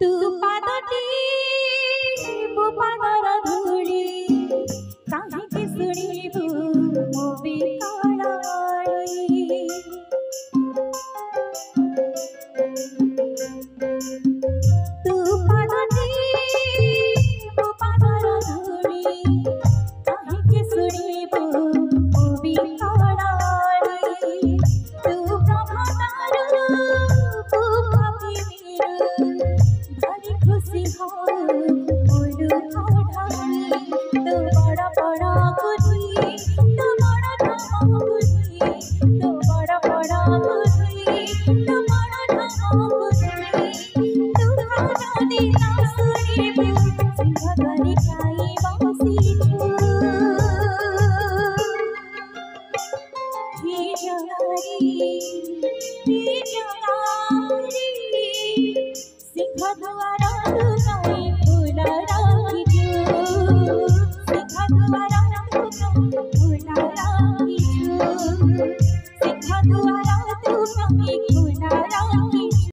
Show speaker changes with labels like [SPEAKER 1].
[SPEAKER 1] तू पादटी मो पादर धूली काहिके शुणिबु मो बिकलाळी तू पादटी मो पादर धूली काहिके शुणिबु मो बिकलाळी तू ब्रह्मतारू खुशी हो मोरू ढाली तो बड़ा बड़ा गुरी तो बड़ा धाम गुरी तो बड़ा बड़ा गुरी तो बड़ा धाम गुरी तू नदी ना सुनिबु सिंह गरी खाई बसिछु ही जगारी सिंह द्वार तुकाई फूल राखिछु सिंह द्वार तुकाई फूल राखिछु सिंह द्वार